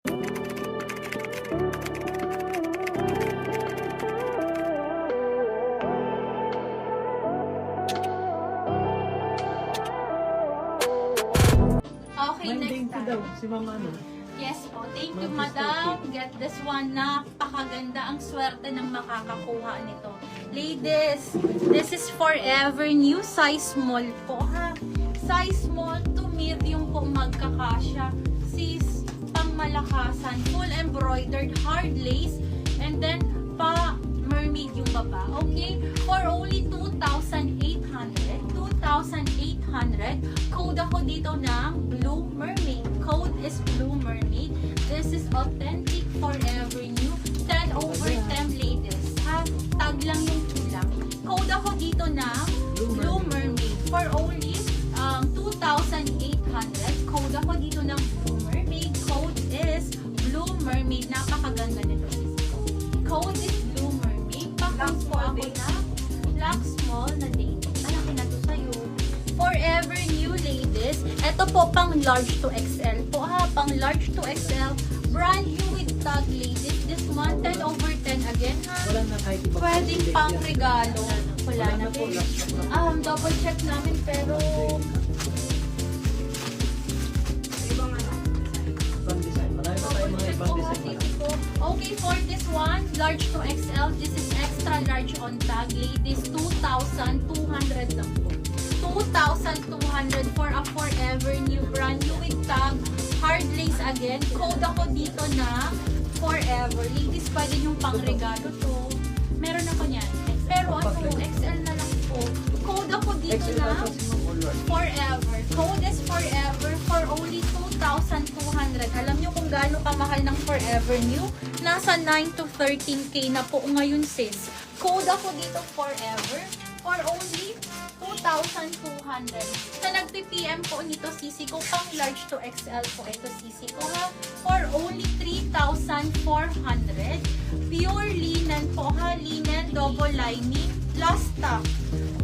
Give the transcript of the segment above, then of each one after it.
Okay, next time. Si Mama ano? Yes po. Thank you, madam. Get this one. Napakaganda ang swerte ng makakakuha nito. Ladies, this is forever new. Size small po, ha? Size small to medium po magkakasya. Sis, pang malakasan. Full embroidered hard lace. And then, pa mermaid yung baba. Okay? For only 2,800. 2,800. Code ako dito ng Blue Mermaid. Code is Blue Mermaid. This is authentic forever new. 10 over 10 ladies. Ha? Tag lang yung kulang. Code ako dito ng Blue Mermaid. For only 2,800. Code ako dito ng Blue Mermaid. Code is Blue Mermaid. Napakaganda nito. Code is Blue Mermaid. Pakang po ako na black small na date. Malaki na to sa'yo. Forever new ladies. Ito po pang large to XL po, ha. Pang large to XL. Brand new with tag ladies. This one 10 over 10 again, ha. Wala na kahit iba. Pwede pang regalo. Wala na po. Double check namin pero Ibang design. Marami pa tayong mga ibang design. okay, for this one, large to XL, this is extra large on tag. Ladies, 2,200 lang po. 2,200 for a forever new brand new with tag. Hard lace again. Code ako dito na forever. Ladies, pwede yung pang regalo to. Meron ako niyan. Pero ano, XL na lang po. Code ako dito na forever. Code is forever for only 2,200. Alam nyo kung gaano kamahal ng forever new? Nasa 9 to 13K na po ngayon, sis. Code ako dito forever for only 2,200. Sa nag-PPM po nito, sisi ko, pang large to XL po ito, sisi ko, ha? For only 3,400. Pure linen po, ha? Linen, double lining, plus top.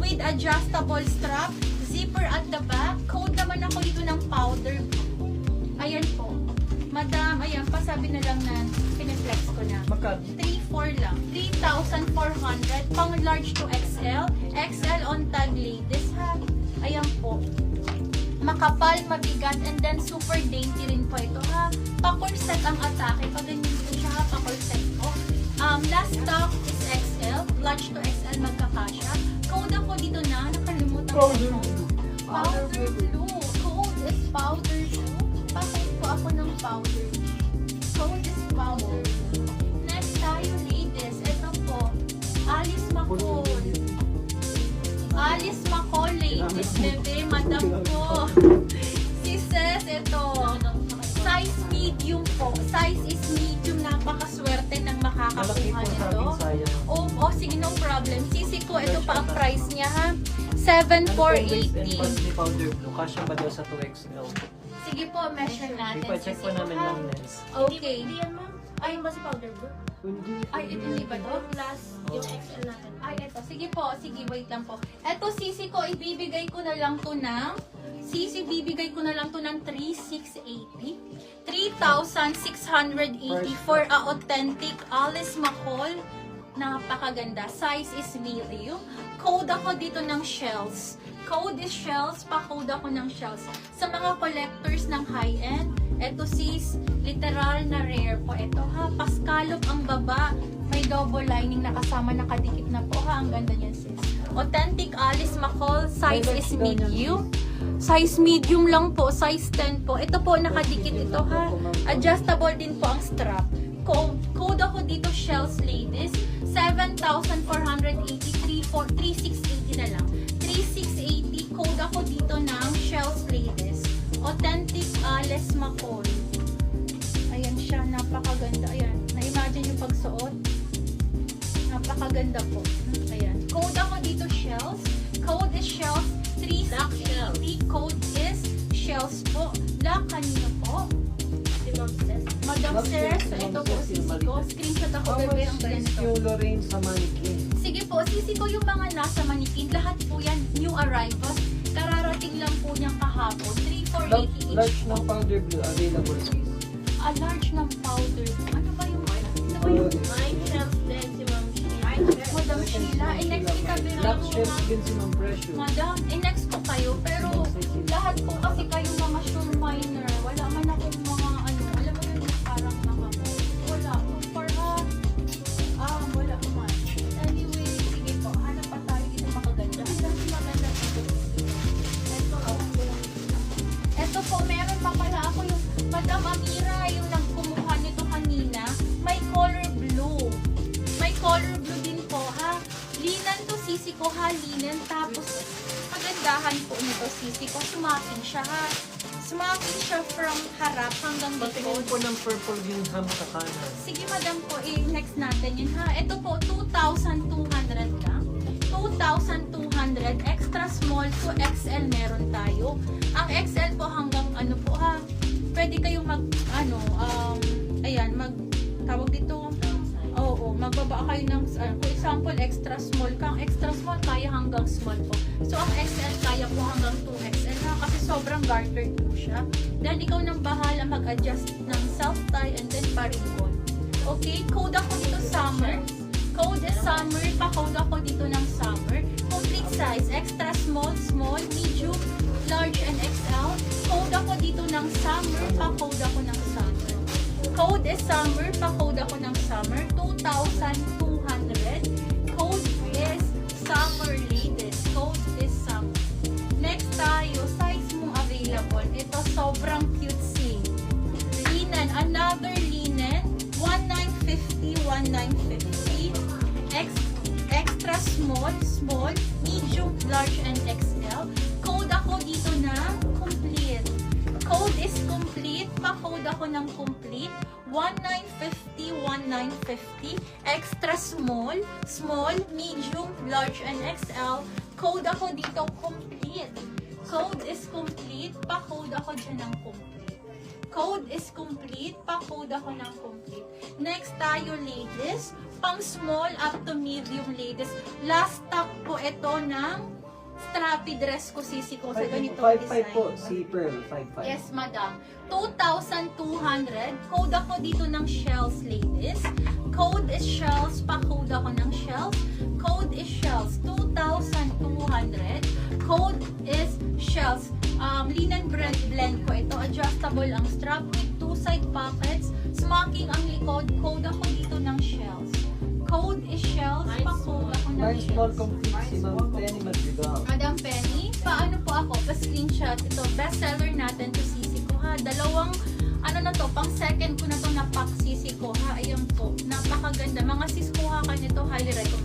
With adjustable strap, zipper at the back. Code naman ako dito ng powder. Ayan po. Madam, ayan, pasabi na lang na piniflex ko na. Magkano? 3,400 lang. 3,400. Pang large to XL. XL on tag ladies, ha? Ayan po. Makapal, mabigat, and then super dainty rin po ito, ha? Pa-corset ang atake. Pag ganyan po siya, ha? Pa-corset po. Last stock is XL. Large to XL magkakasya. Code ako dito na. Nakalimutan ko. Powder blue. Code is powder blue. Pakit po ako ng powder. Code is powder. Next tayo, ladies. Ito po. Alice Macol. Alice Macol, ladies. Bebe, madam po. Si Sis, ito. Size medium po. Size is medium. Napakaswerte ng makakakuha nito. Oh, sige, no problem. Sisi ko, ito pa ang price niya, ha? 7,480. Powder blue. Kasya ba daw sa 2XL? Sige po, measure natin. Check po namin lang lens. Okay. Hindi yan, ma'am. Ayun ba si powder blue? Ay, ito hindi ba to? Plus yung XL natin. Ay, ito. Sige po. Sige, wait lang po. Ito, sisi ko, ibibigay ko na lang to ng bibigay ko na lang to ng 3,680. 3,680 for a authentic Alice Macol. Napakaganda. Size is medium. Code ako dito ng shells. Code is shells. Pa-code ako ng shells. Sa mga collectors ng high-end, eto sis, literal na rare po. Ito, ha, pascallop ang baba. May double lining na kasama, nakadikit na po, ha. Ang ganda niyan, sis. Authentic Alice Macol. Size is medium. Size medium lang po. Size 10 po. Ito po, nakadikit ito, ha. Adjustable din po ang strap. Code ako dito, shells, ladies. 7,483 for 3,680 na lang. 3,680. Code ako dito ng shells, ladies. Authentic Alice Macol. Ayan siya, napakaganda. Ayan, na-imagine yung pagsuot. Napakaganda po. Ayan. Code ako dito, shells. Code is shells. 3,680. Code is shells po. Black, kanina po. Si Ma'am Cess. Madam Cess, ito po, sisi ko. Screenshot ako, bebe, ang ganito. Yung Lorraine sa mannequin. Sige po, sisi ko yung mga nasa manikin. Lahat po yan, new arrivals. Kararating lang po niyang kahapon. 3,480 each. Large ng powder blue available sis. a large ng powder. Ano ba yung My shells din si Ma'am Sheila. Madam Sheila? Next itabi na Black ako, shells ma'am. din si Ma'am Precious. Madam, next ko kayo, pero lahat po kasi kayo mga sure minor. Wala man akong mga ano, alam mo yun, parang mga wala. Wala ko man. Anyway, sige po, hanap pa tayo dito makaganda. Ang dami maganda dito. Ito po, meron pa pala ako yung Madam Amira, yung nagkumuha nito kanina. May color blue. May color blue din po, ha? Linan to, sisi ko, ha? Linan. Tapos, pagandahan po nito, sisi ko. Sumakin siya, ha? Sumakin siya from harap hanggang Patingin likod. po ng purple yung ham sa kanan. Sige, madam po, next natin yun, ha? Ito po, 2,200 lang. 2,200. Extra small to XL meron tayo. Ang XL po hanggang ano po, ha? Pwede kayong tawag dito, magbaba kayo ng, for example, extra small. Kang extra small, kaya hanggang small po. So, ang XL, kaya po hanggang 2XL na kasi sobrang gartered po siya. Then, ikaw nang bahala mag-adjust ng self-tie and then pa-ribbon. Okay, code ako dito summer. Code is summer, pa-code ako dito ng summer. Complete size, extra small, small, medium, large, and XL. Code ako dito ng summer, pa-code ako ng summer. Code is summer, pa-code ako ng summer, 2,200. Code is summer, ladies. Code is summer. Next tayo, size mo available. Ito, sobrang cutesy. Linen, another linen, 1,950, 1,950. Extra small, small, medium, large, and XL. Code ako dito ng complete. Code is complete. Pa-code ako ng complete. 1,950, 1,950. Extra small, small, medium, large, and XL. Code ako dito complete. Code is complete. Pa-code ako dyan ng complete. Code is complete. Pa-code ako ng complete. Next tayo, ladies. Pang small up to medium, ladies. Last stock po ito ng strappy dress ko, sisi ko, sa ganito 5.5 po, design. si Pearl, 5.5. Yes, madam. 2,200. Code ako dito ng shells, ladies. Code is shells. Pa-code ako ng shells. Code is shells. 2,200. Code is shells. Linen blend ko ito. Adjustable ang strap with two side pockets. Smocking ang likod. Code ako dito ng shells. Code is shells. Pa-code ako ng Large small shells. complete si Ma'am Penny Madrigal. Madam Penny, paano po ako? Pa-screenshot. Ito, bestseller natin to sisi ko, ha? Dalawang, pang second ko na to na pack sisi ko, ha? Ayan po. Napakaganda. Mga sis kuha ka nito, highly recommend.